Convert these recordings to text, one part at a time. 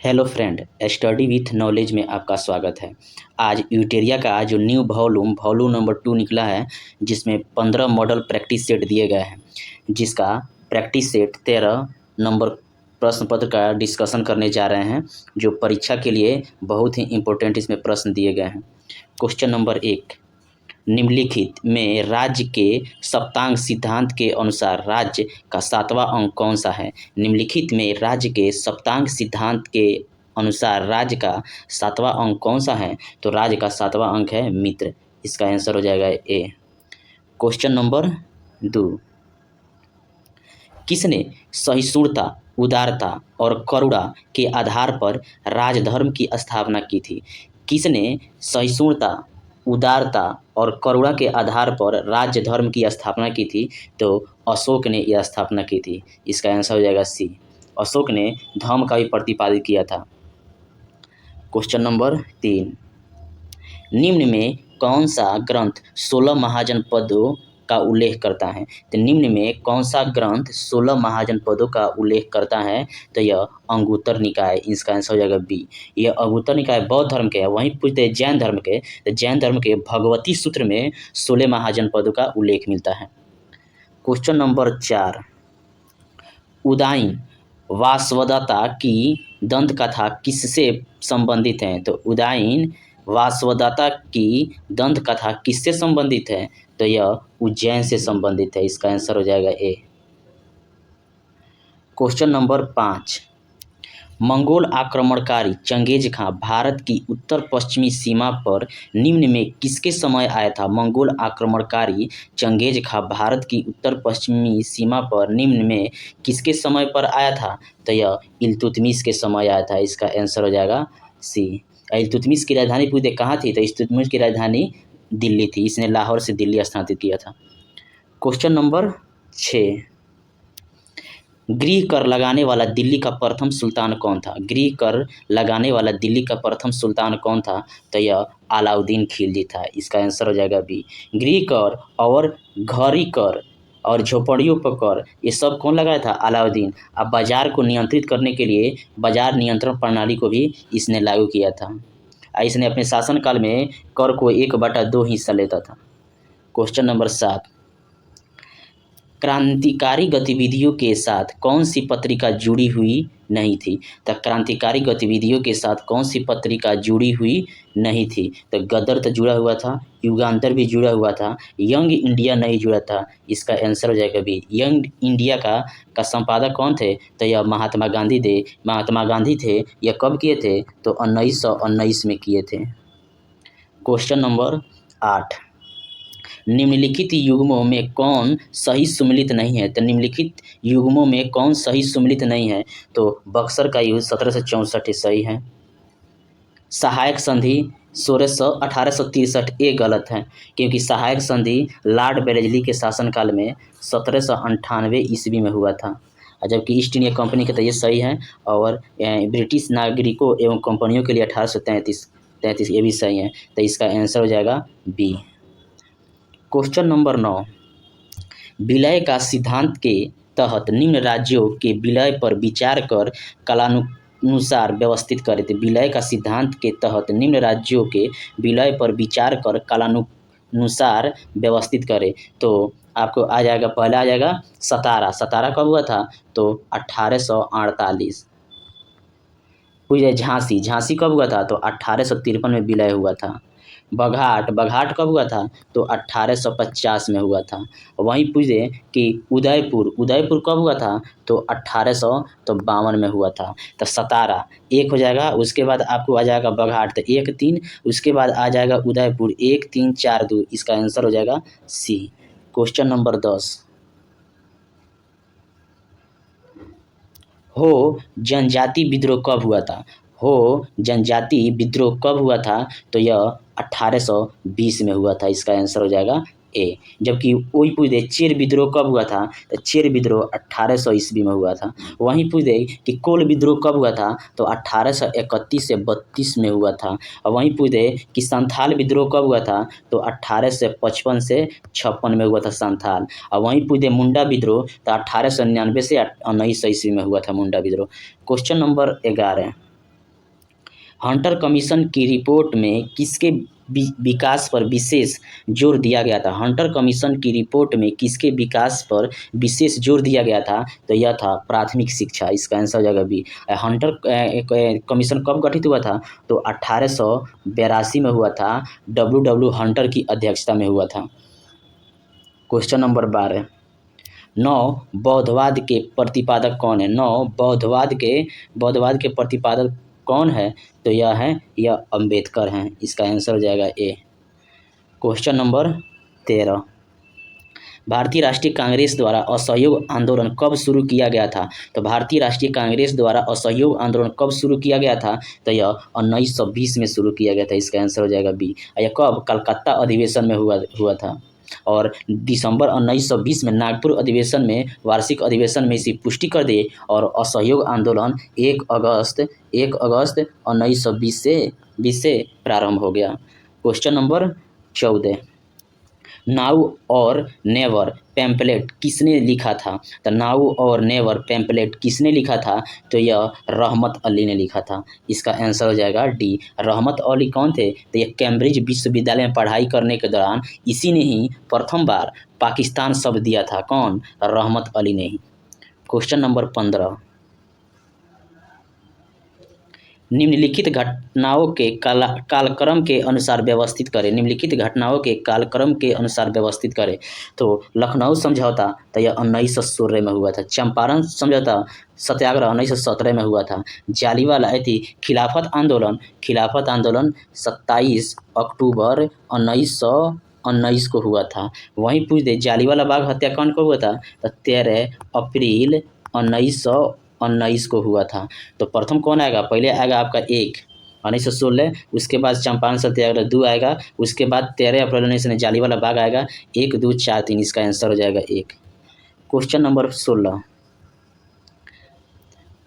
Hello friend, study with knowledge में आपका स्वागत है। आज यूटेरिया का जो न्यू वॉल्यूम नंबर 2 निकला है, जिसमें 15 मॉडल प्रैक्टिस सेट दिए गए हैं, जिसका प्रैक्टिस सेट 13 नंबर प्रश्न पत्र का डिस्कशन करने जा रहे हैं, जो परीक्षा के लिए बहुत ही इम्पोर्टेंट इसमें प्रश्न दिए गए हैं। क्वेश्चन नंबर 1, निम्नलिखित में राज्य के सप्तांग सिद्धांत के अनुसार राज्य का 7वां अंक कौन सा है? निम्नलिखित में राज्य के सप्तांग सिद्धांत के अनुसार राज्य का 7वां अंक कौन सा है? तो राज्य का 7वां अंक है मित्र। इसका आंसर हो जाएगा ए। क्वेश्चन नंबर 2, किसने सहिष्णुता, उदारता और करुणा के आधार पर राजधर्म की स्थापना की थी? किसने सहिष्णुता, उदारता और करुणा के आधार पर राज्य धर्म की स्थापना की थी? तो अशोक ने यह स्थापना की थी। इसका आंसर हो जाएगा सी। अशोक ने धर्म का भी प्रतिपादित किया था। क्वेश्चन नंबर 3, निम्न में कौन सा ग्रंथ 16 महाजनपदों का उल्लेख करता है? तो निम्न में कौन सा ग्रंथ 16 महाजनपदों का उल्लेख करता है? तो यह अंगुत्तर निकाय। इसका आंसर हो जाएगा बी। यह अंगुत्तर निकाय बौद्ध धर्म के है। वहीं पूछते हैं जैन धर्म के, तो जैन धर्म के भगवती सूत्र में 16 महाजनपदों का उल्लेख मिलता है। क्वेश्चन नंबर 4, उदाईन वासवदत्ता की दंत कथा किससे संबंधित है? तो उदाईन वासवदत्ता की दंत कथा किससे संबंधित है? तो यह उज्जैन से संबंधित है। इसका आंसर हो जाएगा ए। क्वेश्चन नंबर 5, मंगोल आक्रमणकारी चंगेज खां भारत की उत्तर पश्चिमी सीमा पर निम्न में किसके समय आया था? मंगोल आक्रमणकारी चंगेज खां भारत की उत्तर पश्चिमी सीमा पर निम्न में किसके समय पर आया था? तो यह इल्तुतमिश के समय आया था। इसका आंसर हो जाएगा सी। इल्तुतमिश की राजधानी पूछते कहाँ थी? तो इल्तुतमिश की राजधानी दिल्ली थी। इसने लाहौर से दिल्ली स्थानांतरित किया था। क्वेश्चन नंबर 6, गृह कर लगाने वाला दिल्ली का प्रथम सुल्तान कौन था? गृह कर लगाने वाला दिल्ली का प्रथम सुल्तान कौन था? तो यह अलाउद्दीन खिलजी था। इसका आंसर हो जाएगा बी। गृह कर और घरी कर और झोपड़ियों पर कर, ये सब कौन लगाया था? अलाउद्दीन। अब बाजार को नियंत्रित करने के लिए बाजार नियंत्रण प्रणाली को भी इसने लागू किया था। इसने अपने शासनकाल में कर को 1/2 हिस्सा लेता था। क्वेश्चन नंबर 7, क्रांतिकारी गतिविधियों के साथ कौन सी पत्रिका जुड़ी हुई नहीं थी? तो क्रांतिकारी गतिविधियों के साथ कौन सी पत्रिका जुड़ी हुई नहीं थी? तो गदर तो जुड़ा हुआ था, युगांतर भी जुड़ा हुआ था, यंग इंडिया नहीं जुड़ा था। इसका आंसर हो जाएगा बी। यंग इंडिया का संपादक कौन थे? तो यह महात्मा गांधी थे। महात्मा गांधी थे। यह कब किए थे? तो 1919 में किए थे। क्वेश्चन नंबर 8, निम्नलिखित युग्मों में कौन सही सुमेलित नहीं है? तो निम्नलिखित युग्मों में कौन सही सुमेलित नहीं है? तो बक्सर का युद्ध 1764 सही है। सहायक संधि 1863 ये गलत है, क्योंकि सहायक संधि लॉर्ड बेलेजली के शासनकाल में 1798 ईस्वी में हुआ था, जबकि ईस्ट इंडिया कंपनी के तो ये सही है। और ब्रिटिश नागरिकों एवं कंपनियों के लिए 1833 ये भी सही है। तो इसका आंसर हो जाएगा बी। क्वेश्चन नंबर 9, विलय का सिद्धांत के तहत निम्न राज्यों के विलय पर विचार कर कालानुसार व्यवस्थित करें। तो विलय का सिद्धांत के तहत निम्न राज्यों के विलय पर विचार कर कालानुसार व्यवस्थित करें। तो आपको आ जाएगा, पहला आ जाएगा सतारा। सतारा कब हुआ था? तो 1848। पूछ जाए झांसी। झांसी कब हुआ था? तो 1853 में विलय हुआ था। बघाट। बघाट कब हुआ था? तो 1850 में हुआ था। वहीं पूछे कि उदयपुर। उदयपुर कब हुआ था? तो 1852 में हुआ था। तो सतारा एक हो जाएगा। उसके बाद आपको आ जाएगा बघाट, तो 1 3। उसके बाद आ जाएगा उदयपुर 1 3 4 2। इसका आंसर हो जाएगा सी। क्वेश्चन नंबर 10, हो जनजाति विद्रोह कब हुआ था? हो जनजाति विद्रोह कब हुआ था? तो यह 1820 में हुआ था। इसका आंसर हो जाएगा ए। जबकि वही पूछ दे चेर विद्रोह कब हुआ था? तो चेर विद्रोह 1800 ईस्वी में हुआ था। वहीं पूछ दे कि कोल विद्रोह कब हुआ था? तो 1831 से 32 में हुआ था। और वहीं पूछ दे कि संथाल विद्रोह कब हुआ था? तो 1855 से 56 में हुआ था संथाल। और वहीं पूछ दे मुंडा विद्रोह, तो 1899 से 1900 ईस्वी में हुआ था मुंडा विद्रोह। क्वेश्चन नंबर 11, हंटर कमीशन की रिपोर्ट में किसके विकास पर विशेष जोर दिया गया था? हंटर कमीशन की रिपोर्ट में किसके विकास पर विशेष जोर दिया गया था? तो यह था प्राथमिक शिक्षा। इसका आंसर हो जाएगा बी। हंटर कमीशन कब गठित हुआ था? तो 1882 में हुआ था। डब्ल्यू हंटर की अध्यक्षता में हुआ था। क्वेश्चन नंबर 12, नौ बौद्धवाद के प्रतिपादक कौन है? बौद्धवाद के प्रतिपादक कौन है? तो यह अंबेडकर हैं। इसका आंसर हो जाएगा ए। क्वेश्चन नंबर 13, भारतीय राष्ट्रीय कांग्रेस द्वारा असहयोग आंदोलन कब शुरू किया गया था? तो भारतीय राष्ट्रीय कांग्रेस द्वारा असहयोग आंदोलन कब शुरू किया गया था? तो यह 1920 में शुरू किया गया था। इसका आंसर हो जाएगा बी। यह कब? कलकत्ता अधिवेशन में हुआ था। और दिसंबर 1920 में नागपुर अधिवेशन में, वार्षिक अधिवेशन में इसकी पुष्टि कर दी और असहयोग आंदोलन 1 अगस्त 1920 से प्रारंभ हो गया। क्वेश्चन नंबर 14, नाउ और नेवर पैम्पलेट किसने लिखा था? तो नाउ और नेवर पैम्पलेट किसने लिखा था? तो यह रहमत अली ने लिखा था। इसका आंसर हो जाएगा डी। रहमत अली कौन थे? तो यह कैम्ब्रिज विश्वविद्यालय में पढ़ाई करने के दौरान इसी ने ही प्रथम बार पाकिस्तान शब्द दिया था। कौन? रहमत अली ने ही। क्वेश्चन नंबर 15, निम्नलिखित घटनाओं के कालक्रम के अनुसार व्यवस्थित करें। निम्नलिखित घटनाओं के कालक्रम के अनुसार व्यवस्थित करें। तो लखनऊ समझौता तो यह 1916 में हुआ था। चंपारण समझौता सत्याग्रह 1917 में हुआ था। जालियांवाला खिलाफत आंदोलन 27 अक्टूबर 1919 को हुआ था। वहीं पूछ दे जालियांवाला बाग हत्याकांड को हुआ था? तो 13 अप्रैल 1919 को हुआ था। तो प्रथम कौन आएगा? पहले आएगा आपका 1916, उसके बाद चंपारण सत्याग्रह 2 आएगा, उसके बाद 13 अप्रैल 19 में जालियांवाला बाग आएगा। 1, 2, 4, 3 इसका आंसर हो जाएगा 1। क्वेश्चन नंबर 16,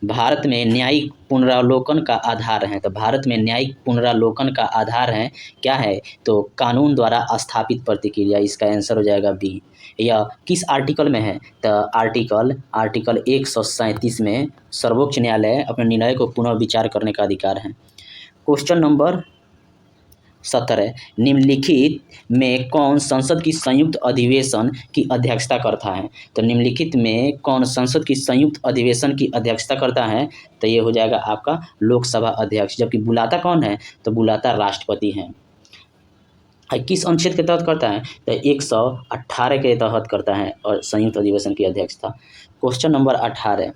भारत में न्यायिक पुनरावलोकन का आधार है। तो भारत में न्यायिक पुनरावलोकन का आधार है क्या है? तो कानून द्वारा स्थापित प्रतिक्रिया। इसका आंसर हो जाएगा बी। यह किस आर्टिकल में है? तो आर्टिकल 137 में सर्वोच्च न्यायालय अपने निर्णय को पुनः विचार करने का अधिकार है। क्वेश्चन नंबर 17, निम्नलिखित में कौन संसद की संयुक्त अधिवेशन की अध्यक्षता करता है? तो निम्नलिखित में कौन संसद की संयुक्त अधिवेशन की अध्यक्षता करता है? तो ये हो जाएगा आपका लोकसभा अध्यक्ष। जबकि बुलाता कौन है? तो बुलाता राष्ट्रपति हैं। किस अनुच्छेद के तहत करता है? तो 118 के तहत करता है और संयुक्त अधिवेशन की अध्यक्षता। क्वेश्चन नंबर 18,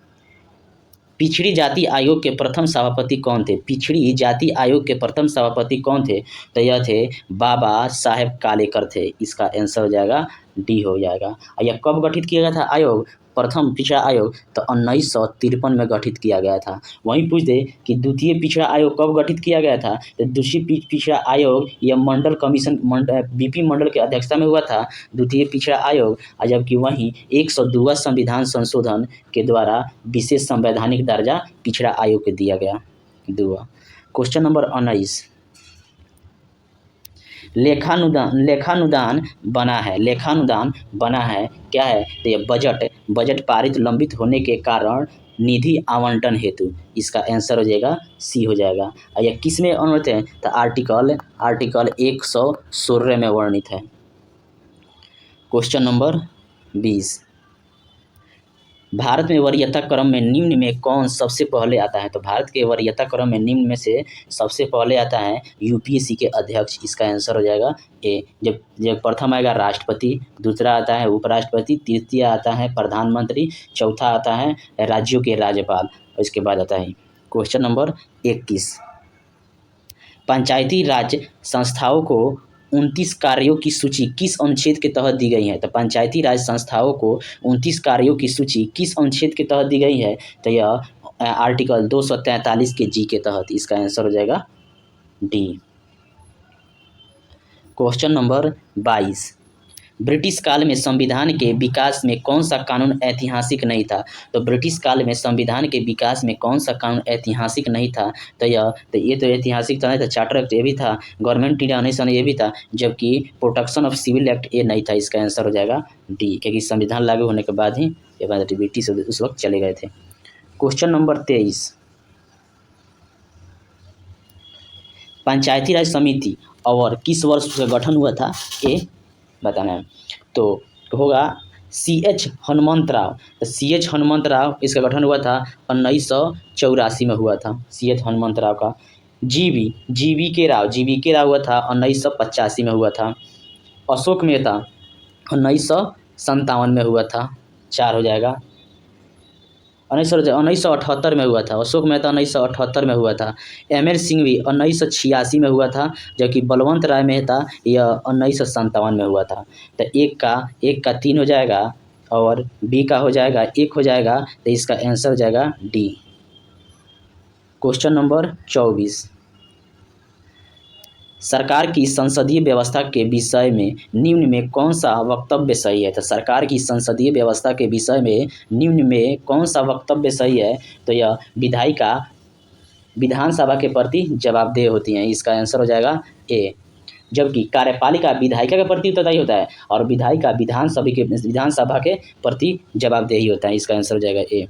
पिछड़ी जाति आयोग के प्रथम सभापति कौन थे? पिछड़ी जाति आयोग के प्रथम सभापति कौन थे? तो यह थे बाबा साहेब कालेकर थे। इसका आंसर हो जाएगा डी हो जाएगा। और यह कब गठित किया गया था आयोग? प्रथम पिछड़ा आयोग तो 1953 में गठित किया गया था। वहीं पूछ दे कि द्वितीय पिछड़ा आयोग कब गठित किया गया था? तो द्वितीय पिछड़ा आयोग यह मंडल कमीशन बीपी मंडल की अध्यक्षता में हुआ था द्वितीय पिछड़ा आयोग। जबकि वहीं 102वां संविधान संशोधन के द्वारा विशेष संवैधानिक दर्जा पिछड़ा आयोग को दिया गया। क्वेश्चन नंबर 19, लेखानुदान बना है क्या है? तो ये बजट पारित लंबित होने के कारण निधि आवंटन हेतु। इसका आंसर हो जाएगा सी हो जाएगा। और यह किस में अनुवर्णित है? तो आर्टिकल 116 में वर्णित है। क्वेश्चन नंबर 20, भारत में वरीयता क्रम में निम्न में कौन सबसे पहले आता है? तो भारत के वरीयता क्रम में निम्न में से सबसे पहले आता है यूपीएससी के अध्यक्ष। इसका आंसर हो जाएगा ए। जब प्रथम आएगा राष्ट्रपति, दूसरा आता है उपराष्ट्रपति, तृतीय आता है प्रधानमंत्री, चौथा आता है राज्यों के राज्यपाल और इसके बाद आता है। क्वेश्चन नंबर 21, पंचायती राज संस्थाओं को 29 कार्यों की सूची किस अनुच्छेद के तहत दी गई है? तो पंचायती राज संस्थाओं को 29 कार्यों की सूची किस अनुच्छेद के तहत दी गई है? तो यह आर्टिकल 243 के जी के तहत। इसका आंसर हो जाएगा डी। क्वेश्चन नंबर 22, ब्रिटिश काल में संविधान के विकास में कौन सा कानून ऐतिहासिक नहीं था? तो ब्रिटिश काल में संविधान के विकास में कौन सा कानून ऐतिहासिक नहीं था? तो ये तो ऐतिहासिक तो नहीं था। चार्टर एक्ट ये भी था, गवर्नमेंट इंडिया ऑर्गेनाइजेशन ये भी था, जबकि प्रोटेक्शन ऑफ सिविल एक्ट ये नहीं था। इसका आंसर हो जाएगा डी, क्योंकि संविधान लागू होने के बाद ही ये ब्रिटिश उस वक्त चले गए थे। क्वेश्चन नंबर 23, पंचायती राज समिति और किस वर्ष उसका गठन हुआ था ये बताना है। तो होगा CH हनुमंतराव। तो CH हनुमंतराव इसका गठन हुआ था 1984 में हुआ था CH हनुमंतराव का। GV के राव हुआ था 1985 में हुआ था। अशोक मेहता 1957 में हुआ था, 4 हो जाएगा। 1978 में हुआ था। अशोक मेहता 1978 में हुआ था। ML सिंघवी 1986 में हुआ था, जबकि बलवंत राय मेहता यह 1957 में हुआ था। तो एक का 3 हो जाएगा और बी का हो जाएगा 1 हो जाएगा, तो इसका आंसर हो जाएगा डी। क्वेश्चन नंबर 24, सरकार की संसदीय व्यवस्था के विषय में निम्न में कौन सा वक्तव्य सही है। तो सरकार की संसदीय व्यवस्था के विषय में निम्न में कौन सा वक्तव्य सही है। तो यह विधायिका विधानसभा के प्रति जवाबदेह होती हैं, इसका आंसर हो जाएगा ए। जबकि कार्यपालिका विधायिका के प्रति उत्तरदायी होता है और विधायिका विधानसभा के प्रति जवाबदेही होता है, इसका आंसर हो जाएगा ए।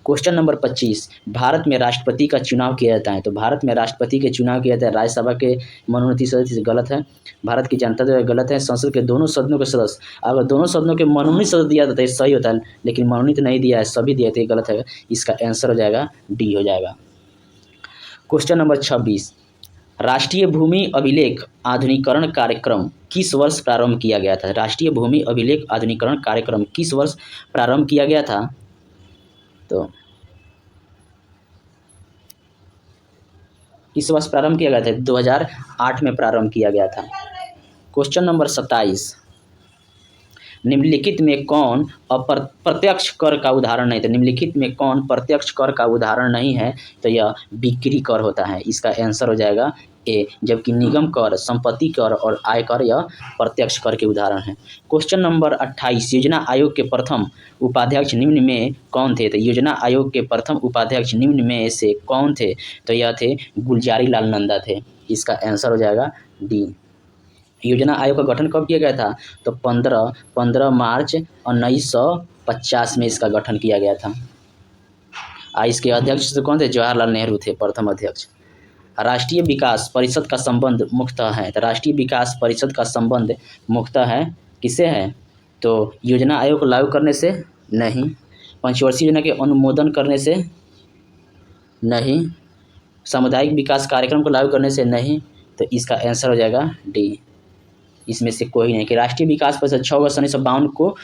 क्वेश्चन नंबर 25, भारत में राष्ट्रपति का चुनाव किया जाता है। तो भारत में राष्ट्रपति के चुनाव किया जाता है राज्यसभा के मनोनीत सदस्य से, गलत है। भारत की जनता जो है गलत है। संसद के दोनों सदनों के सदस्य, अगर दोनों सदनों के मनोनीत सदस्य दिया जाता है सही होता है, लेकिन मनोनीत नहीं दिया है, सभी दिए थे, गलत है। इसका आंसर हो जाएगा डी हो जाएगा। क्वेश्चन नंबर 26, राष्ट्रीय भूमि अभिलेख आधुनिकीकरण कार्यक्रम किस वर्ष प्रारंभ किया गया था। राष्ट्रीय भूमि अभिलेख आधुनिकीकरण कार्यक्रम किस वर्ष प्रारंभ किया गया था। तो किस वर्ष प्रारंभ किया गया था। 2008 में प्रारंभ किया गया था। क्वेश्चन नंबर 27, निम्नलिखित में कौन अप्रत्यक्ष कर का उदाहरण नहीं। तो निम्नलिखित में कौन प्रत्यक्ष कर का उदाहरण नहीं है। तो यह बिक्री कर होता है, इसका आंसर हो जाएगा ए। जबकि निगम कर, संपत्ति कर और आयकर यह प्रत्यक्ष कर के उदाहरण हैं। क्वेश्चन नंबर 28, योजना आयोग के प्रथम उपाध्यक्ष निम्न में कौन थे। तो योजना आयोग के प्रथम उपाध्यक्ष निम्न में से कौन थे। तो यह थे गुलजारी लाल नंदा थे, इसका आंसर हो जाएगा डी। योजना आयोग का गठन कब किया गया था। तो 15 मार्च 1950 में इसका गठन किया गया था। इसके अध्यक्ष तो कौन थे, जवाहरलाल नेहरू थे प्रथम अध्यक्ष। राष्ट्रीय विकास परिषद का संबंध मुख्यतः है। तो राष्ट्रीय विकास परिषद का संबंध मुख्यतः है किससे है। तो योजना आयोग को लागू करने से नहीं, पंचवर्षीय योजना के अनुमोदन करने से नहीं, सामुदायिक विकास कार्यक्रम को लागू करने से नहीं। तो इसका आंसर हो जाएगा डी, इसमें से कोई नहीं। कि राष्ट्रीय विकास परिषद 6 अगस्त 1952 को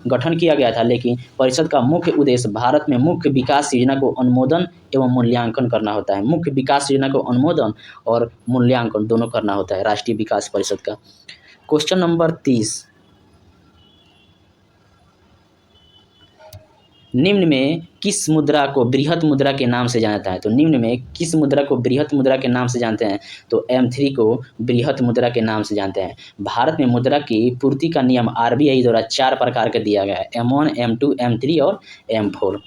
गठन किया गया था, लेकिन परिषद का मुख्य उद्देश्य भारत में मुख्य विकास योजना को अनुमोदन एवं मूल्यांकन करना होता है। मुख्य विकास योजना को अनुमोदन और मूल्यांकन दोनों करना होता है राष्ट्रीय विकास परिषद का। क्वेश्चन नंबर 30, निम्न में किस मुद्रा को बृहत मुद्रा के नाम से जाना जाता है। तो निम्न में किस मुद्रा को बृहत मुद्रा के नाम से जानते हैं। तो M3 को बृहत मुद्रा के नाम से जानते हैं। भारत में मुद्रा की पूर्ति का नियम RBI द्वारा 4 प्रकार के दिया गया है, M1, M2, M3 और M4।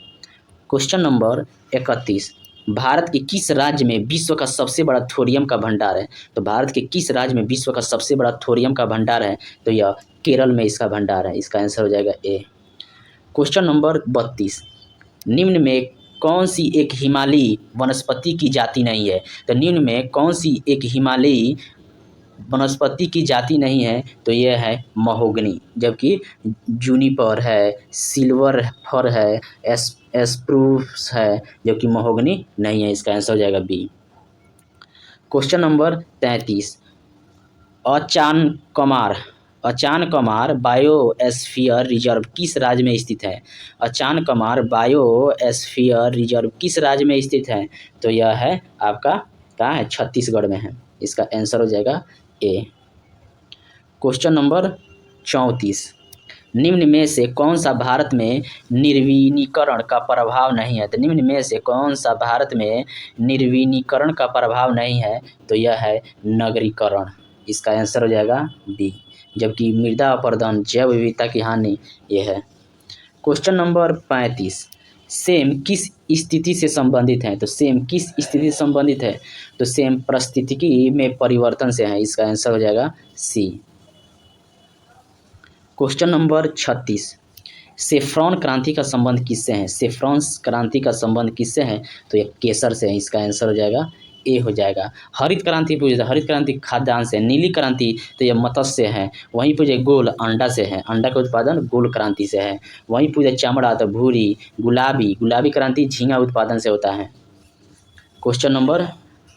क्वेश्चन नंबर 31, भारत के किस राज्य में विश्व का सबसे बड़ा थोरियम का भंडार है। तो भारत के किस राज्य में विश्व का सबसे बड़ा थोरियम का भंडार है। तो यह केरल में इसका भंडार है, इसका आंसर हो जाएगा ए। क्वेश्चन नंबर 32, निम्न में कौन सी एक हिमालयी वनस्पति की जाति नहीं है। तो निम्न में कौन सी एक हिमालयी वनस्पति की जाति नहीं है। तो यह है महोगनी, जबकि जूनिपर है, सिल्वर फर है, एस्प्रूस है, जबकि महोगनी नहीं है, इसका आंसर हो जाएगा B. Question number 33, Achanakmar biosphere reserve किस राज्य में स्थित है। अचानकमार बायोस्फीयर रिजर्व किस राज्य में स्थित है। तो यह है आपका कहाँ है, छत्तीसगढ़ में है, इसका आंसर हो जाएगा ए। क्वेश्चन नंबर 34, निम्न में से कौन सा भारत में निर्विनीकरण का प्रभाव नहीं है। तो निम्न में से कौन सा भारत में निर्विनीकरण का प्रभाव नहीं है। तो यह है नगरीकरण, इसका आंसर हो जाएगा बी। जबकि मृदा अपरदन, जैव विविधता की हानि ये है। क्वेश्चन नंबर 35, सेम किस स्थिति से संबंधित है। तो सेम किस स्थिति से संबंधित है। तो सेम पारिस्थितिकी में परिवर्तन से है, इसका आंसर हो जाएगा सी। क्वेश्चन नंबर 36, सेफ्रॉन क्रांति का संबंध किससे है। सेफ्रॉन क्रांति का संबंध किससे है। तो ये केसर से है, इसका आंसर हो जाएगा ए हो जाएगा। हरित क्रांति पूछे तो हरित क्रांति खाद्यान्न से, नीली क्रांति तो यह मत्स्य है, वहीं पूछे गोल अंडा से है, अंडा का उत्पादन गोल क्रांति से है, वहीं पूछे चमड़ा तो भूरी, गुलाबी, गुलाबी क्रांति झींगा उत्पादन से होता है। क्वेश्चन नंबर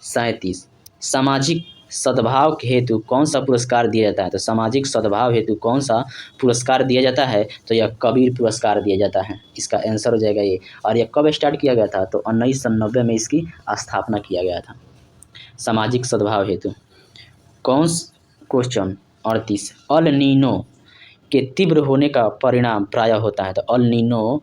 37, सामाजिक सद्भाव के हेतु कौन सा पुरस्कार दिया जाता है? तो सामाजिक सद्भाव हेतु कौन सा पुरस्कार दिया जाता है? तो यह कबीर पुरस्कार दिया जाता है, इसका आंसर हो जाएगा ये। और यह कब स्टार्ट किया गया था? तो 1990 में इसकी स्थापना किया गया था, सामाजिक सद्भाव हेतु। क्वेश्चन 38, अल नीनो के तीव्र होने का परिणाम प्रायः होता है? तो अल नीनो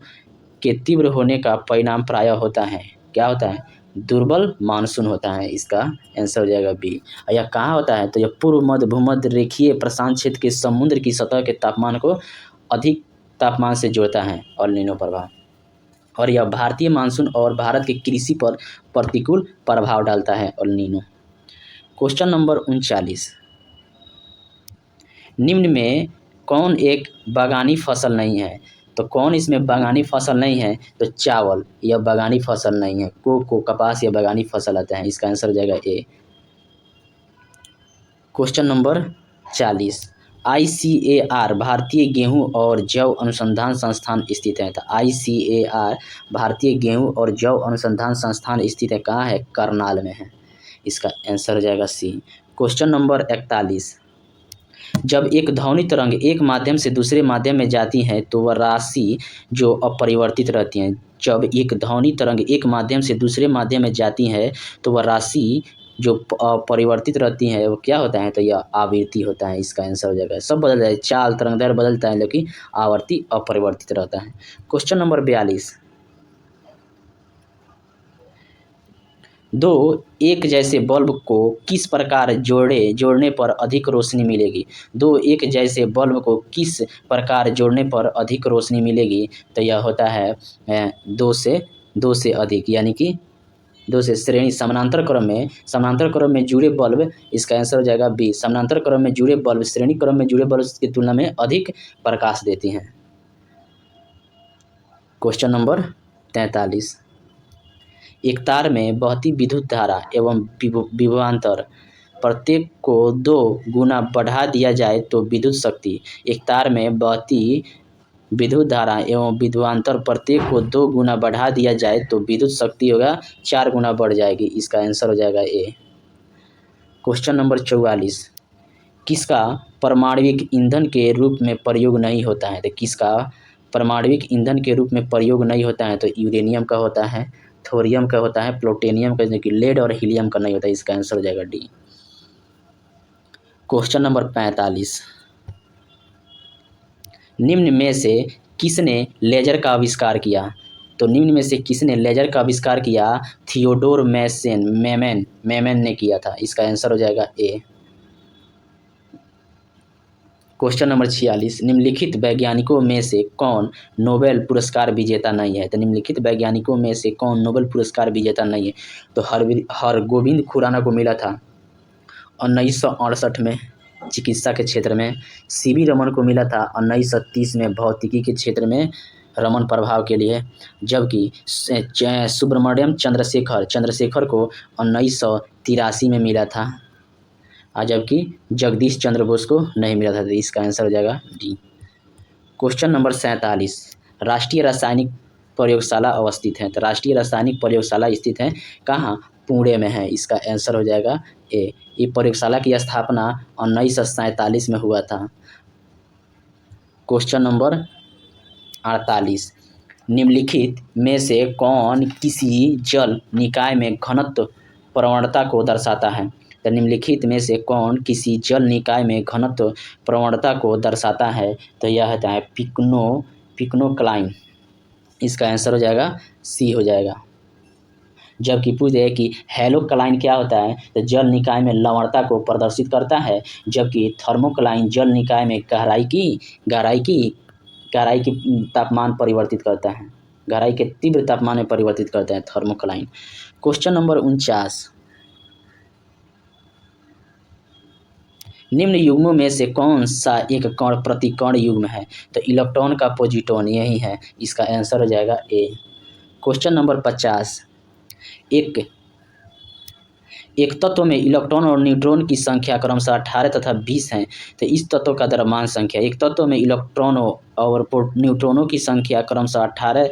के तीव्र होने का परिणाम प्रायः होता है, क्या होता है? दुर्बल मानसून होता है, इसका आंसर हो जाएगा बी। यह कहाँ होता है? तो यह पूर्व मध्य भूमध्य रेखीय प्रशांत क्षेत्र के समुद्र की सतह के तापमान को अधिक तापमान से जोड़ता है अल नीनो प्रभाव, और यह भारतीय मानसून और भारत के कृषि पर प्रतिकूल प्रभाव डालता है अल नीनो। क्वेश्चन नंबर 39, निम्न में कौन एक बागानी फसल नहीं है? तो कौन इसमें बागानी फसल नहीं है? तो चावल यह बागानी फसल नहीं है, कोको, कपास यह बागानी फसल आते हैं, इसका आंसर हो जाएगा ए। क्वेश्चन नंबर 40, ICAR भारतीय गेहूं और जौ अनुसंधान संस्थान स्थित है? तो ICAR भारतीय गेहूं और जौ अनुसंधान संस्थान स्थित है कहाँ है? करनाल में है, इसका आंसर हो जाएगा सी। क्वेश्चन नंबर 41, जब एक ध्वनि तरंग एक माध्यम से दूसरे माध्यम में जाती है तो वह राशि जो अपरिवर्तित रहती हैं, जब एक ध्वनि तरंग एक माध्यम से दूसरे माध्यम में जाती है तो वह राशि जो अपरिवर्तित रहती है वो क्या होता है? तो यह आवृत्ति होता है, इसका आंसर हो जाएगा। सब बदल जाए, चाल तरंग दैर्घ्य बदलता है लेकिन आवर्ती अपरिवर्तित रहता है। क्वेश्चन नंबर 42, दो एक जैसे बल्ब को किस प्रकार जोड़ने पर अधिक रोशनी मिलेगी? दो एक जैसे बल्ब को किस प्रकार जोड़ने पर अधिक रोशनी मिलेगी? तो यह होता है दो से अधिक, यानी कि दो से श्रेणी समानांतर क्रम में जुड़े बल्ब, इसका आंसर हो जाएगा बी। समानांतर क्रम में जुड़े बल्ब श्रेणी क्रम में जुड़े बल्ब की तुलना में अधिक प्रकाश देती हैं। क्वेश्चन नंबर 43, एक तार में बहती विद्युत धारा एवं विभवांतर प्रत्येक को 2 गुना बढ़ा दिया जाए तो विद्युत शक्ति, एक तार में बहती विद्युत धारा एवं विभवांतर प्रत्येक को 2 गुना बढ़ा दिया जाए तो विद्युत शक्ति होगा 4 गुना बढ़ जाएगी, इसका आंसर हो जाएगा ए। क्वेश्चन नंबर 44, किसका परमाणविक ईंधन के रूप में प्रयोग नहीं होता है? तो किसका परमाणविक ईंधन के रूप में प्रयोग नहीं होता है? तो यूरेनियम का होता है, थोरियम का होता है, प्लूटोनियम का, कि लेड और हीलियम का नहीं होता, इसका आंसर हो जाएगा डी। क्वेश्चन नंबर 45, निम्न में से किसने लेजर का आविष्कार किया? तो निम्न में से किसने लेजर का आविष्कार किया? थियोडोर मेमन ने किया था, इसका आंसर हो जाएगा ए। क्वेश्चन नंबर 46, निम्नलिखित वैज्ञानिकों में से कौन नोबेल पुरस्कार विजेता नहीं है? तो निम्नलिखित वैज्ञानिकों में से कौन नोबेल पुरस्कार विजेता नहीं है? तो हरगोविंद खुराना को मिला था 1968 में चिकित्सा के क्षेत्र में, CV रमन को मिला था 1930 में भौतिकी के क्षेत्र में रमन प्रभाव के लिए, जबकि सुब्रमण्यम चंद्रशेखर को 1983 में मिला था, जबकि जगदीश चंद्र बोस को नहीं मिला था, तो इसका आंसर हो जाएगा डी। क्वेश्चन नंबर 47, राष्ट्रीय रासायनिक प्रयोगशाला अवस्थित है? तो राष्ट्रीय रासायनिक प्रयोगशाला स्थित है कहाँ? पुणे में है, इसका आंसर हो जाएगा ए। ये प्रयोगशाला की स्थापना 1947 में हुआ था। क्वेश्चन नंबर 48, निम्नलिखित में से कौन किसी जल निकाय में घनत्व प्रवणता को दर्शाता है? तो निम्नलिखित में से कौन किसी जल निकाय में घनत्व प्रवणता को दर्शाता है? तो यह होता है पिक्नोक्लाइन, इसका आंसर हो जाएगा सी हो जाएगा। जबकि पूछे है कि हेलोक्लाइन क्या होता है? तो जल निकाय में लवणता को प्रदर्शित करता है, जबकि थर्मोक्लाइन जल निकाय में गहराई की तापमान परिवर्तित करता है, गहराई के तीव्र तापमान में परिवर्तित करता है थर्मोक्लाइन। क्वेश्चन नंबर 49, निम्न युग्मों में से कौन सा एक कण प्रतिकण युग्म है? तो इलेक्ट्रॉन का पोजिट्रॉन यही है, इसका आंसर हो जाएगा ए। क्वेश्चन नंबर 50, एक तत्व में इलेक्ट्रॉन और न्यूट्रॉन की संख्या क्रमशः 18 तथा 20 है, तो इस तत्व का द्रव्यमान संख्या, एक तत्व में इलेक्ट्रॉनों और न्यूट्रॉनों की संख्या क्रमशः 18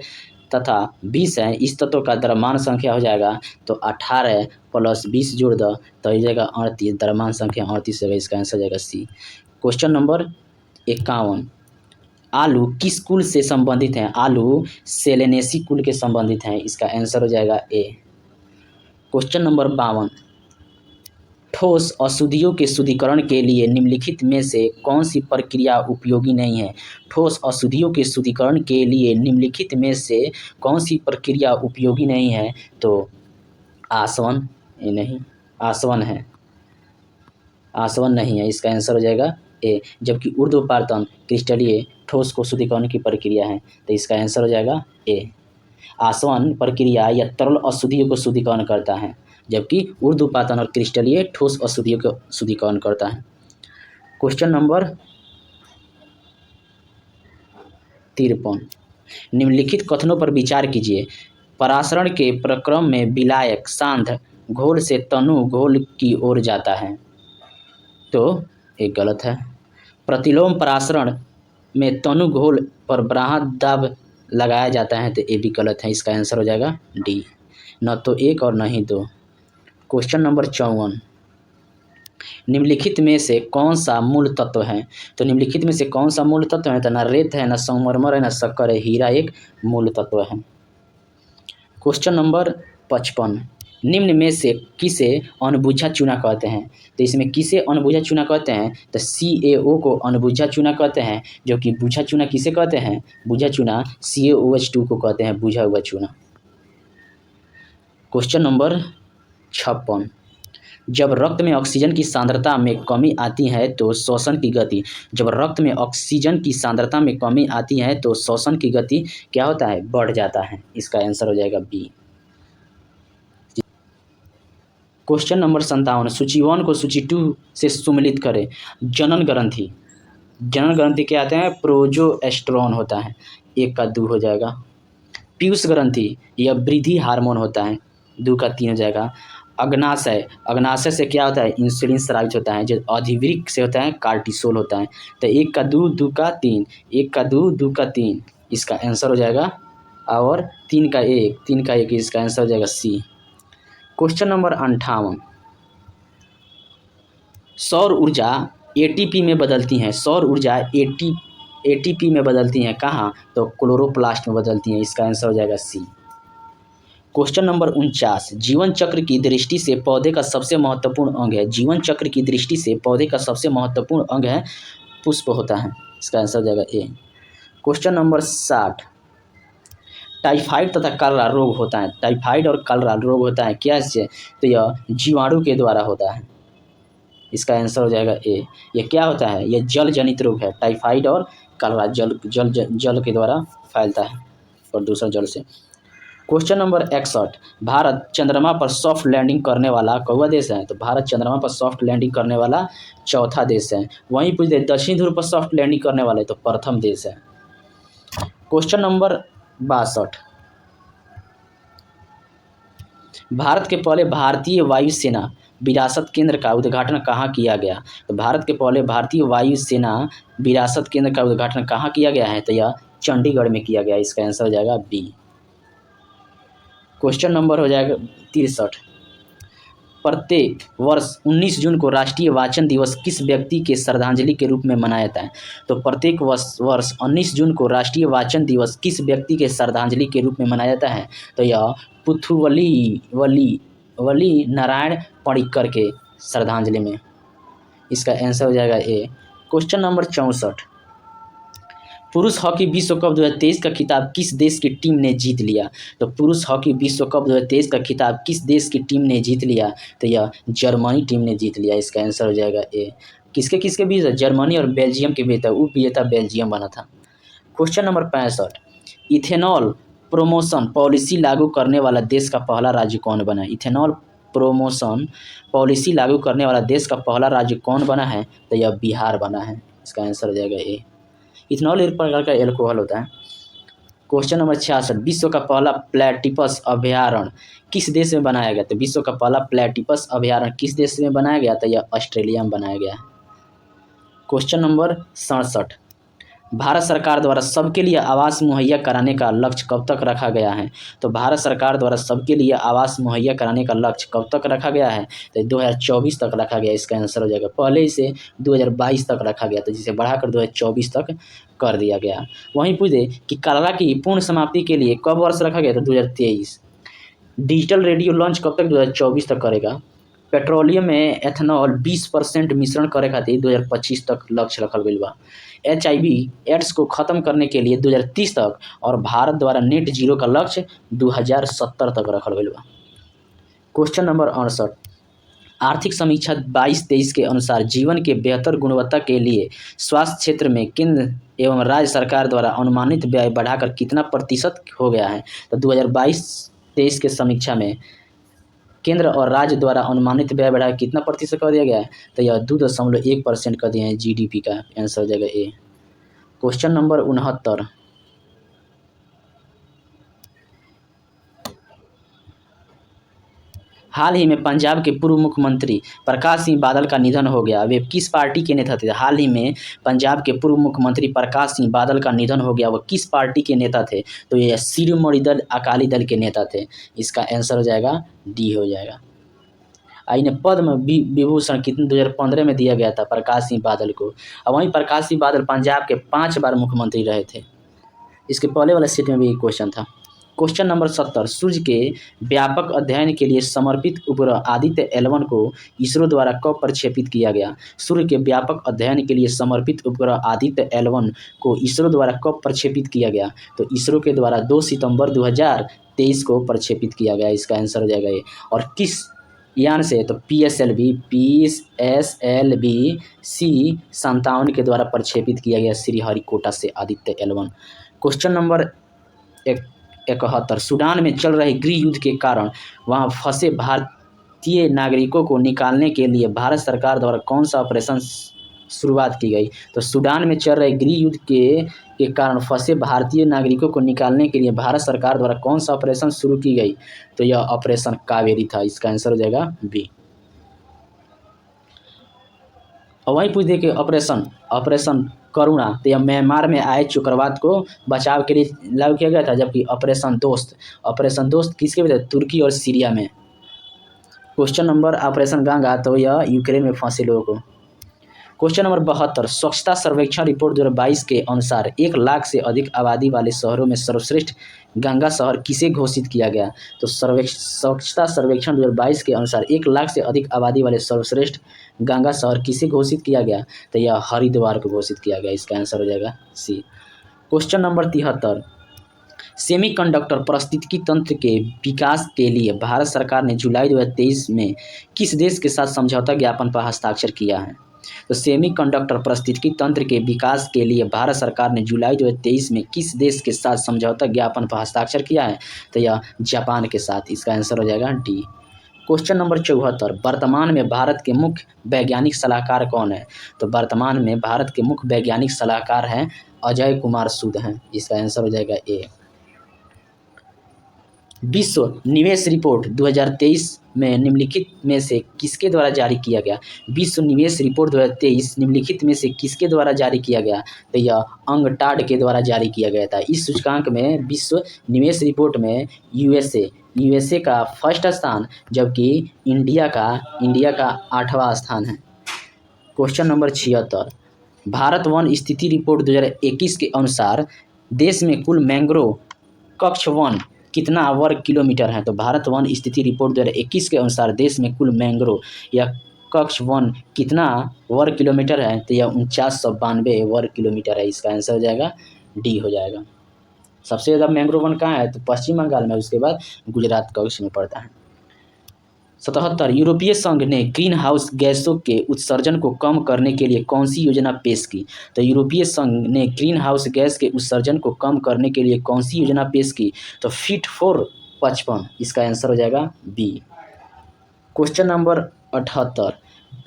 तथा 20 है, इस तत्व का द्रव्यमान संख्या हो जाएगा, तो 18 + 20 जोड़ दो तो हो जाएगा 38, द्रव्यमान संख्या 38 है, इसका आंसर हो जाएगा सी। क्वेश्चन नंबर 51, आलू किस कुल से संबंधित हैं? आलू सेलेनेसी कुल के संबंधित हैं, इसका आंसर हो जाएगा ए। क्वेश्चन नंबर 52, ठोस अशुद्धियों के शुद्धिकरण के लिए निम्नलिखित में से कौन सी प्रक्रिया उपयोगी नहीं है? ठोस अशुद्धियों के शुद्धिकरण के लिए निम्नलिखित में से कौन सी प्रक्रिया उपयोगी नहीं है? तो आसवन नहीं, आसवन है, आसवन नहीं है, इसका आंसर हो जाएगा ए। जबकि ऊर्ध्वपातन क्रिस्टलीय ठोस को शुद्धिकरण की प्रक्रिया है, तो इसका आंसर हो जाएगा ए। आसवन प्रक्रिया या तरल अशुद्धियों को शुद्धिकरण करता है, जबकि ऊर्ध्वपातन और क्रिस्टलीय ठोस अशुद्धियों को शुद्धिकरण करता है। क्वेश्चन नंबर 53, निम्नलिखित कथनों पर विचार कीजिए। परासरण के प्रक्रम में विलायक सांद्र घोल से तनु घोल की ओर जाता है, तो एक गलत है। प्रतिलोम परासरण में तनु घोल पर बाह्य दाब लगाया जाता है, तो ये भी गलत है, इसका आंसर हो जाएगा डी, न तो एक और न ही दो। क्वेश्चन नंबर 54, निम्नलिखित में से कौन सा मूल तत्व है? तो निम्नलिखित में से कौन सा मूल तत्व है? तो न रेत है, न संगमरमर है, न शक्कर है, हीरा एक मूल तत्व है। क्वेश्चन नंबर 55, निम्न में से किसे अनबुझा चूना कहते हैं? तो इसमें किसे अनबुझा चूना कहते हैं? तो CaO को अनबुझा चूना कहते हैं, जो कि बुझा चूना किसे कहते हैं? बुझा चूना CaOH2 को कहते हैं, बुझा हुआ चूना। क्वेश्चन नंबर 56, जब रक्त में ऑक्सीजन की सांद्रता में कमी आती है तो श्वसन की गति, जब रक्त में ऑक्सीजन की सांद्रता में कमी आती है तो श्वसन की गति क्या होता है? बढ़ जाता है, इसका आंसर हो जाएगा बी। क्वेश्चन नंबर 57, सूची 1 को सूची 2 से सुमेलित करें। जनन ग्रंथि, जनन ग्रंथि क्या आते हैं? प्रोजेस्टेरोन होता है, 1 का 2 हो जाएगा। पीयूष ग्रंथि यह वृद्धि हार्मोन होता है, 2 का 3 हो जाएगा। अग्नाशय, अग्नाशय से क्या होता है? इंसुलिन स्रावित होता है। जो अधिवृक्क से होता है कार्टिसोल होता है, तो 1 का 2, 2 का 3, 1 का 2, 2 का 3, इसका आंसर हो जाएगा, और 3 का 1, 3 का 1, इसका आंसर हो जाएगा सी। क्वेश्चन नंबर 58, सौर ऊर्जा ATP में बदलती हैं, सौर ऊर्जा ATP में बदलती हैं कहाँ? तो क्लोरोप्लास्ट में बदलती हैं, इसका आंसर हो जाएगा सी। क्वेश्चन नंबर 49, जीवन चक्र की दृष्टि से पौधे का सबसे महत्वपूर्ण अंग है, जीवन चक्र की दृष्टि से पौधे का सबसे महत्वपूर्ण अंग है पुष्प होता है, इसका आंसर हो जाएगा ए। क्वेश्चन नंबर 60, टाइफाइड तथा कलरा रोग होता है, टाइफाइड और कलरा रोग होता है क्या से? तो यह जीवाणु के द्वारा होता है, इसका आंसर हो जाएगा ए। यह क्या होता है? यह जल जनित रोग है, टाइफाइड और कलरा जल के द्वारा फैलता है, प्रदूषण जल से। क्वेश्चन नंबर 61, भारत चंद्रमा पर सॉफ्ट लैंडिंग करने वाला कौवा देश है? तो भारत चंद्रमा पर सॉफ्ट लैंडिंग करने वाला चौथा देश है। वहीं पूछते दक्षिण ध्रुव पर सॉफ्ट लैंडिंग करने वाले, तो प्रथम देश है। क्वेश्चन नंबर 62, भारत के पहले भारतीय वायुसेना विरासत केंद्र का उद्घाटन कहाँ किया गया? तो भारत के पहले भारतीय वायुसेना विरासत केंद्र का उद्घाटन कहाँ किया गया है? तो यह चंडीगढ़ में किया गया, इसका आंसर हो जाएगा बी। क्वेश्चन नंबर हो जाएगा 63, प्रत्येक वर्ष 19 जून को राष्ट्रीय वाचन दिवस किस व्यक्ति के श्रद्धांजलि के रूप में मनाया जाता है? तो प्रत्येक वर्ष 19 जून को राष्ट्रीय वाचन दिवस किस व्यक्ति के श्रद्धांजलि के रूप में मनाया जाता है? तो यह पुथुवली नारायण पडिक्कर के श्रद्धांजलि में, इसका आंसर हो जाएगा ए। क्वेश्चन नंबर 64, पुरुष हॉकी विश्व कप 2023 का खिताब किस देश की टीम ने जीत लिया? तो पुरुष हॉकी विश्व कप 2023 का खिताब किस देश की टीम ने जीत लिया? तो यह जर्मनी टीम ने जीत लिया, इसका आंसर हो जाएगा ए। किसके किसके बीच? जर्मनी और बेल्जियम के बीच, उपविजेता बेल्जियम बना था। Question number 65, ethanol promotion policy लागू करने वाला देश का पहला राज्य कौन बना है? इथेनॉल प्रोमोशन पॉलिसी लागू करने वाला देश का पहला राज्य कौन बना है? तो यह बिहार बना है, इसका आंसर हो जाएगा ए। इथेनॉल एक प्रकार का एल्कोहल होता है। क्वेश्चन नंबर 66, विश्व का पहला प्लेटिपस अभयारण्य किस देश में बनाया गया? तो विश्व का पहला प्लेटिपस अभयारण्य किस देश में बनाया गया? तो यह ऑस्ट्रेलिया में बनाया गया है। क्वेश्चन नंबर 67, भारत सरकार द्वारा सबके लिए आवास मुहैया कराने का लक्ष्य कब तक रखा गया है? तो भारत सरकार द्वारा सबके लिए आवास मुहैया कराने का लक्ष्य कब तक रखा गया है? तो 2024 तक रखा गया, इसका आंसर हो जाएगा। पहले इसे 2022 तक रखा गया, तो जिसे बढ़ाकर 2024 तक कर दिया गया। वहीं पूछे कि कलरा की पूर्ण समाप्ति के लिए कब वर्ष रखा गया? तो 2023। डिजिटल रेडियो लॉन्च कब तक? 2024 तक करेगा। पेट्रोलियम में एथेनॉल 20% मिश्रण करे खातिर 2025 तक लक्ष्य रखल गईल बा। HIV एड्स को खत्म करने के लिए 2030 तक और भारत द्वारा नेट जीरो का लक्ष्य 2070 तक रखल गईल बा। क्वेश्चन नंबर 68, आर्थिक समीक्षा 22-23 के अनुसार जीवन के बेहतर गुणवत्ता के लिए स्वास्थ्य क्षेत्र में केंद्र एवं राज्य सरकार द्वारा अनुमानित व्यय बढ़ाकर कितना प्रतिशत हो गया है? तो 2022-23 के समीक्षा में केंद्र और राज्य द्वारा अनुमानित व्यय बढ़ाकर कितना प्रतिशत कर दिया गया है? तो यह 2.1% कर दिए हैं GDP का, आंसर हो जाएगा ए। क्वेश्चन नंबर 69, हाल ही में पंजाब के पूर्व मुख्यमंत्री प्रकाश सिंह बादल का निधन हो गया। वे किस पार्टी के नेता थे? हाल ही में पंजाब के पूर्व मुख्यमंत्री प्रकाश सिंह बादल का निधन हो गया। वह किस पार्टी के नेता थे? तो ये शिरोमणि दल अकाली दल के नेता थे। इसका आंसर हो जाएगा डी हो जाएगा। इन्हें पद्म विभूषण कितने 2015 में दिया गया था प्रकाश सिंह बादल को। और वहीं प्रकाश सिंह बादल पंजाब के 5 बार मुख्यमंत्री रहे थे। इसके पहले वाले सेट में भी एक क्वेश्चन था। क्वेश्चन नंबर 70, सूर्य के व्यापक अध्ययन के लिए समर्पित उपग्रह आदित्य L1 को इसरो द्वारा कब प्रक्षेपित किया गया? सूर्य के व्यापक अध्ययन के लिए समर्पित उपग्रह आदित्य L1 को इसरो द्वारा कब प्रक्षेपित किया गया? तो इसरो के द्वारा 2 सितंबर 2023 को प्रक्षेपित किया गया। इसका आंसर हो जाएगा ये। और किस यान से? तो PSLV C57 के द्वारा प्रक्षेपित किया गया श्रीहरिकोटा से Aditya L1। Question number 71, Sudan में चल रहे गृह युद्ध के कारण वहां फंसे भारतीय नागरिकों को निकालने के लिए भारत सरकार द्वारा कौन सा ऑपरेशन शुरुआत की गई? तो सूडान में चल रहे गृह युद्ध के कारण फंसे भारतीय नागरिकों को निकालने के लिए भारत सरकार द्वारा कौन सा ऑपरेशन शुरू की गई? तो यह ऑपरेशन कावेरी था। इसका आंसर हो जाएगा बी। और वहीं पूछ दे कि ऑपरेशन करुणा, तो यह म्यांमार में आए चक्रवात को बचाव के लिए लागू किया गया था। जबकि ऑपरेशन दोस्त किसके वजह? तुर्की और सीरिया में। क्वेश्चन नंबर ऑपरेशन गंगा, तो यह यूक्रेन में फंसे लोगों को। क्वेश्चन नंबर 72, स्वच्छता सर्वेक्षण रिपोर्ट 2022 के अनुसार 1 लाख से अधिक आबादी वाले शहरों में सर्वश्रेष्ठ गंगा शहर किसे घोषित किया गया? तो स्वच्छता सर्वेक्षण 2022 के अनुसार 1 लाख से अधिक आबादी वाले सर्वश्रेष्ठ गंगा शहर किसे घोषित किया गया? तो यह हरिद्वार को घोषित किया गया। इसका आंसर हो जाएगा सी। क्वेश्चन नंबर 73, सेमीकंडक्टर पारिस्थितिकी तंत्र के विकास के लिए भारत सरकार ने जुलाई 2023 में किस देश के साथ समझौता ज्ञापन पर हस्ताक्षर किया है? तो सेमीकंडक्टर पारिस्थितिकी तंत्र के विकास के लिए भारत सरकार ने जुलाई 2023 में किस देश के साथ समझौता ज्ञापन पर हस्ताक्षर किया है? तो यह जापान के साथ। इसका आंसर हो जाएगा डी। क्वेश्चन नंबर 74, वर्तमान में भारत के मुख्य वैज्ञानिक सलाहकार कौन है? तो वर्तमान में भारत के मुख्य वैज्ञानिक सलाहकार हैं अजय कुमार सूद हैं। इसका आंसर हो जाएगा ए। विश्व निवेश रिपोर्ट 2023 में निम्नलिखित में से किसके द्वारा जारी किया गया? विश्व निवेश रिपोर्ट 2023 निम्नलिखित में से किसके द्वारा जारी किया गया? तो यह अंगटाड के द्वारा जारी किया गया था। इस सूचकांक में विश्व निवेश रिपोर्ट में यूएसए का फर्स्ट स्थान, जबकि इंडिया का 8वां स्थान है। क्वेश्चन नंबर 76, भारत वन स्थिति रिपोर्ट 2021 के अनुसार देश में कुल मैंग्रोव कक्ष वन कितना वर्ग किलोमीटर है? तो भारत वन स्थिति रिपोर्ट 2021 के अनुसार देश में कुल मैंग्रोव या कक्ष वन कितना वर्ग किलोमीटर है? तो यह 4992 वर्ग किलोमीटर है। इसका आंसर हो जाएगा डी हो जाएगा। सबसे ज़्यादा मैंग्रोव वन कहाँ है? तो पश्चिम बंगाल में, उसके बाद गुजरात कक्ष में पड़ता है। 77, यूरोपीय संघ ने ग्रीन हाउस गैसों के उत्सर्जन को कम करने के लिए कौन सी योजना पेश की? तो यूरोपीय संघ ने ग्रीन हाउस गैस के उत्सर्जन को कम करने के लिए कौन सी योजना पेश की? तो फिट फॉर 55। इसका आंसर हो जाएगा बी। क्वेश्चन नंबर 78,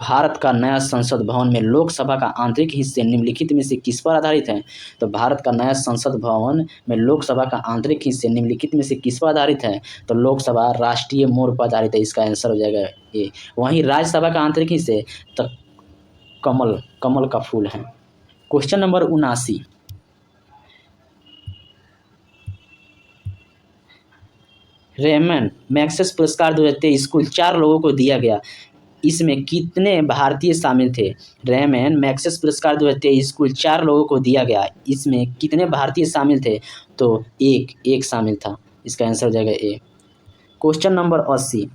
भारत का नया संसद भवन में लोकसभा का आंतरिक हिस्से निम्नलिखित में से किस पर आधारित है? तो भारत का नया संसद भवन में लोकसभा का आंतरिक हिस्से निम्नलिखित में से किस पर आधारित है? तो लोकसभा राष्ट्रीय मोड़ पर आधारित है, इसका आंसर हो जाएगा ए। वहीं राज्यसभा का आंतरिक हिस्से तो कमल का फूल है। क्वेश्चन नंबर 79, रेमन मैग्सेस पुरस्कार 2023 कुल 4 लोगों को दिया गया, इसमें कितने भारतीय शामिल थे? रेमन मैग्सेस पुरस्कार 2023 कुल 4 लोगों को दिया गया, इसमें कितने भारतीय शामिल थे? तो एक शामिल था, इसका आंसर हो जाएगा ए। क्वेश्चन नंबर 80,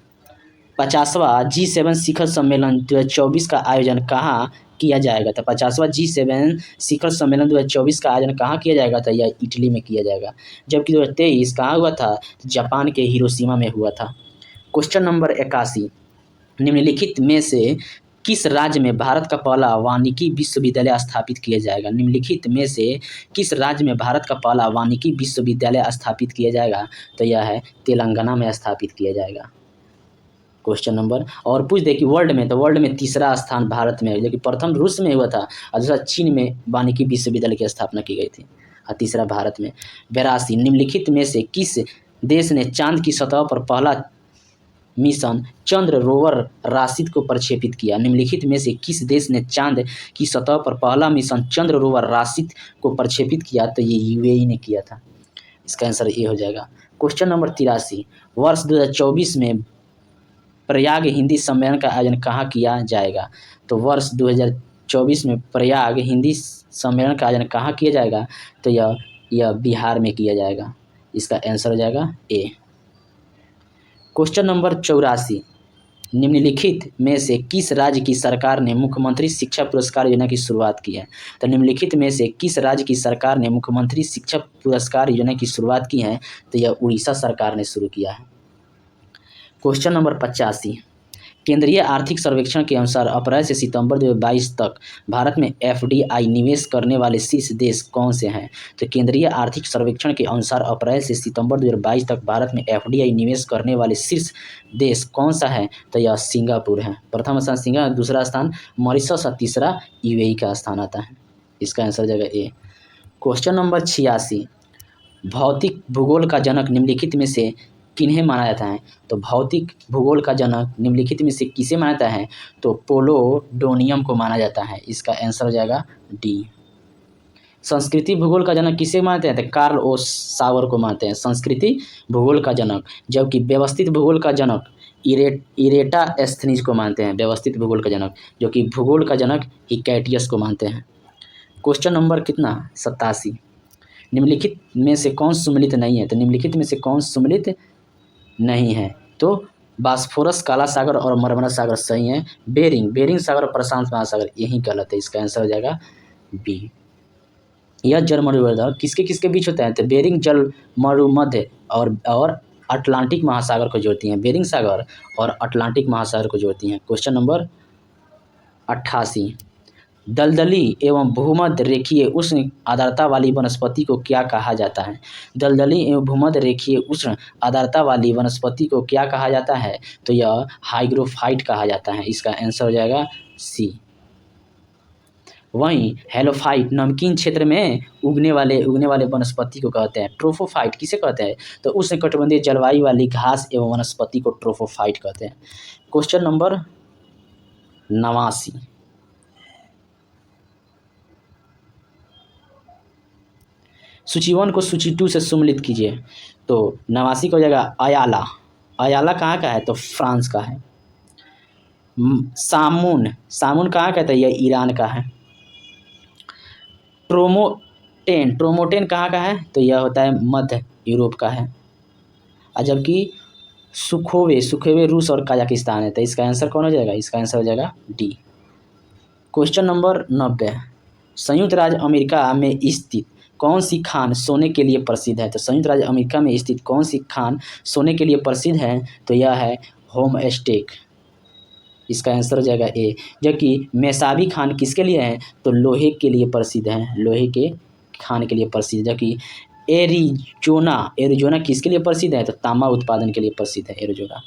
50वां G7 शिखर सम्मेलन 2024 का आयोजन कहाँ किया जाएगा? तो 50वां G7 शिखर सम्मेलन 2024 का आयोजन कहाँ किया जाएगा? तो यह इटली में किया जाएगा। जबकि 2023 कहाँ हुआ था? तो जापान के हिरोशिमा में हुआ था। क्वेश्चन नंबर 81, निम्नलिखित में से किस राज्य में भारत का पहला वानिकी विश्वविद्यालय स्थापित किया जाएगा? निम्नलिखित में से किस राज्य में भारत का पहला वानिकी विश्वविद्यालय स्थापित किया जाएगा? तो यह है तेलंगाना में स्थापित किया जाएगा। क्वेश्चन नंबर और पूछ दे कि वर्ल्ड में, तो वर्ल्ड में तीसरा स्थान भारत में है, जो कि प्रथम रूस में हुआ था और दूसरा चीन में वानिकी विश्वविद्यालय की स्थापना की गई थी और तीसरा भारत में। 82, निम्नलिखित में से किस देश ने चांद की सतह पर पहला मिशन चंद्र रोवर राशिद को प्रक्षेपित किया? निम्नलिखित में से किस देश ने चांद की सतह पर पहला मिशन चंद्र रोवर राशिद को प्रक्षेपित किया? तो ये यूएई ने किया था, इसका आंसर ये हो जाएगा। क्वेश्चन नंबर 83, वर्ष 2024 में प्रयाग हिंदी सम्मेलन का आयोजन कहाँ किया जाएगा? तो वर्ष 2024 में प्रयाग हिंदी सम्मेलन का आयोजन कहाँ किया जाएगा? तो यह बिहार में किया जाएगा, इसका आंसर हो जाएगा ए। क्वेश्चन नंबर 84, निम्नलिखित में से किस राज्य की सरकार ने मुख्यमंत्री शिक्षा पुरस्कार योजना की शुरुआत की है? तो निम्नलिखित में से किस राज्य की सरकार ने मुख्यमंत्री शिक्षा पुरस्कार योजना की शुरुआत की है? तो यह उड़ीसा सरकार ने शुरू किया है। क्वेश्चन नंबर 85, केंद्रीय आर्थिक सर्वेक्षण के अनुसार अप्रैल से सितंबर 2022 तक भारत में एफडीआई निवेश करने वाले शीर्ष देश कौन से हैं? तो केंद्रीय आर्थिक सर्वेक्षण के अनुसार अप्रैल से सितंबर 2022 तक भारत में एफडीआई निवेश करने वाले शीर्ष देश कौन सा है? तो यह सिंगापुर है। प्रथम स्थान सिंगापुर, दूसरा स्थान मॉरिशस और तीसरा यूएई का स्थान आता है, इसका आंसर हो जाएगा ए। क्वेश्चन नंबर 86, भौतिक भूगोल का जनक निम्नलिखित में से किन्हें माना जाता है? तो भौतिक भूगोल का जनक निम्नलिखित में से किसे माना जाता है? तो पोलोडोनियम को माना जाता है, इसका आंसर हो जाएगा डी। संस्कृति भूगोल का जनक किसे मानते हैं? तो कार्ल ओ सावर को मानते हैं संस्कृति भूगोल का जनक। जबकि व्यवस्थित भूगोल का जनक इरेटास्थनीज को मानते हैं व्यवस्थित भूगोल का जनक, जो कि भूगोल का जनक हिकैटियस को मानते हैं। क्वेश्चन नंबर कितना 87, निम्नलिखित में से कौन सुमेलित नहीं है? तो निम्नलिखित में से कौन सुमेलित नहीं है? तो बास्फोरस, काला सागर और मरमरा सागर सही है। बेरिंग सागर और प्रशांत महासागर यही गलत है, इसका आंसर हो जाएगा बी। यह जल मरुमध्य किसके किसके बीच होता है? तो बेरिंग जल मरुमध्य और अटलांटिक महासागर को जोड़ती हैं, बेरिंग सागर और अटलांटिक महासागर को जोड़ती हैं। क्वेश्चन नंबर 88, दलदली एवं भूमध्य रेखीय उष्ण आर्द्रता वाली वनस्पति को क्या कहा जाता है? दलदली एवं भूमध्य रेखीय उष्ण आर्द्रता वाली वनस्पति को क्या कहा जाता है? तो यह हाइग्रोफाइट कहा जाता है, इसका आंसर हो जाएगा सी। वहीं हेलोफाइट नमकीन क्षेत्र में उगने वाले वनस्पति को कहते हैं। ट्रोफोफाइट किसे कहते हैं? तो उष्णकटिबंधीय जलवायु वाली घास एवं वनस्पति को ट्रोफोफाइट कहते हैं। क्वेश्चन नंबर 89, सूची 1 को सूची 2 से सम्मिलित कीजिए। तो 89 का हो जाएगा अयाला कहाँ का है? तो फ्रांस का है। सामुन कहाँ का है? तो यह ईरान का है। ट्रोमोटेन कहाँ का है? तो यह होता है मध्य यूरोप का है। और जबकि सुखोवे रूस और कजाकिस्तान है, तो इसका आंसर कौन हो जाएगा? इसका आंसर हो जाएगा डी। क्वेश्चन नंबर 90, संयुक्त राज्य अमेरिका में स्थित कौन सी खान सोने के लिए प्रसिद्ध है? तो संयुक्त राज्य अमेरिका में स्थित कौन सी खान सोने के लिए प्रसिद्ध है? तो यह है होमस्टेक, इसका आंसर हो जाएगा ए। जबकि मेसाबी खान किसके लिए है? तो लोहे के लिए प्रसिद्ध है, लोहे के खान के लिए प्रसिद्ध। जबकि एरिजोना किसके लिए प्रसिद्ध है? तो तांबा उत्पादन के लिए प्रसिद्ध है एरिजोना।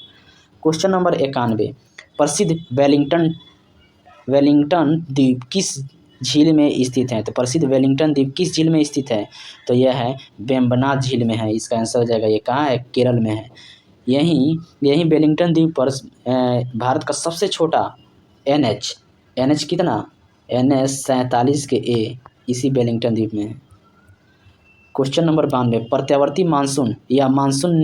क्वेश्चन नंबर 91, प्रसिद्ध वेलिंगटन वेलिंगटन द्वीप किस झील में स्थित है? तो प्रसिद्ध वेलिंगटन द्वीप किस झील में स्थित है? तो यह है वेम्बनाड झील में है। इसका आंसर हो जाएगा, ये कहाँ है? केरल में है। यहीं यहीं वेलिंगटन द्वीप पर भारत का सबसे छोटा NH कितना? NH 47 के A इसी वेलिंगटन द्वीप में है। क्वेश्चन नंबर 92, प्रत्यावर्ती मानसून या मानसून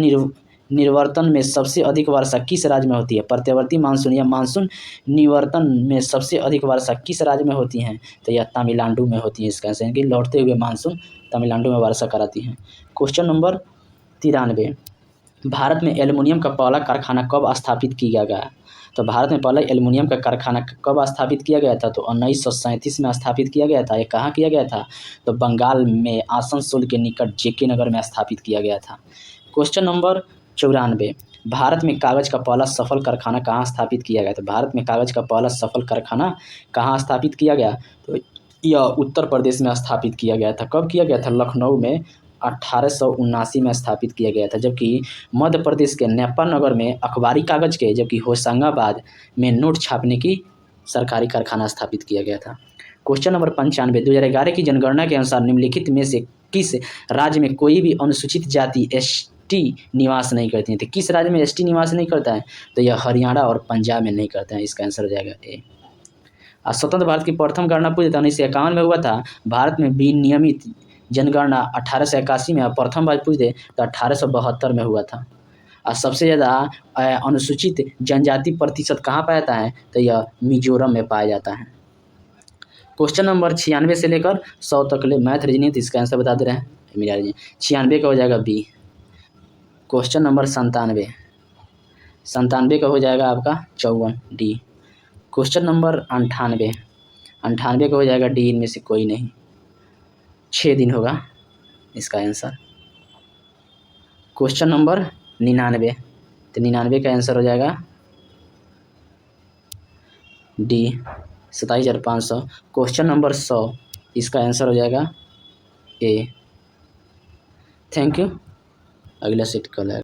निवर्तन में सबसे अधिक वर्षा किस राज्य में होती है? प्रत्यावर्ती मानसून या मानसून निवर्तन में सबसे अधिक वर्षा किस राज्य में होती है? तो यह तमिलनाडु में होती है। इसका आंसर कि लौटते हुए मानसून तमिलनाडु में वर्षा कराती है। क्वेश्चन नंबर 93, भारत में एल्युमिनियम का पहला कारखाना कब स्थापित किया गया? तो भारत में पहला एल्युमिनियम का कारखाना कब स्थापित किया गया था? तो 1937 में स्थापित किया गया था। ये कहाँ किया गया था? तो बंगाल में आसनसोल के निकट JK नगर में स्थापित किया गया था। क्वेश्चन नंबर 94, भारत में कागज का पहला सफल कारखाना कहाँ स्थापित किया गया? तो भारत में कागज का पहला सफल कारखाना कहाँ स्थापित किया गया? तो यह उत्तर प्रदेश में स्थापित किया गया था। कब किया गया था? लखनऊ में 1879 में स्थापित किया गया था। जबकि मध्य प्रदेश के नेपाल में अखबारी कागज के, जबकि होशंगाबाद में नोट छापने की सरकारी कारखाना स्थापित किया गया था। क्वेश्चन नंबर 95, 2011 की जनगणना के अनुसार निम्नलिखित में से किस राज्य में कोई भी अनुसूचित जाति ST निवास नहीं करती है? तो किस राज्य में ST निवास नहीं करता है? तो यह हरियाणा और पंजाब में नहीं करता है। इसका आंसर हो जाएगा A। स्वतंत्र भारत की प्रथम गणना पूरी 1951 में हुआ था। भारत में विनियमित जनगणना 1881 में, प्रथम बार पूछे तो 1872 में हुआ था। और सबसे ज़्यादा अनुसूचित जनजाति प्रतिशत कहाँ पाया जाता है? तो यह मिजोरम में पाया जाता है। क्वेश्चन नंबर 96 से लेकर 100 तक ले मैथ रीजनिंग, इसका आंसर बता दे रहे हैं मेरा। 96 का हो जाएगा B। क्वेश्चन नंबर 97 का हो जाएगा आपका 54 D। क्वेश्चन नंबर 98 का हो जाएगा D, इनमें से कोई नहीं। 6 दिन होगा इसका आंसर। क्वेश्चन नंबर 99, तो 99 का आंसर हो जाएगा D 27,500। क्वेश्चन नंबर 100, इसका आंसर हो जाएगा A। Thank you. अगला सेट कल है।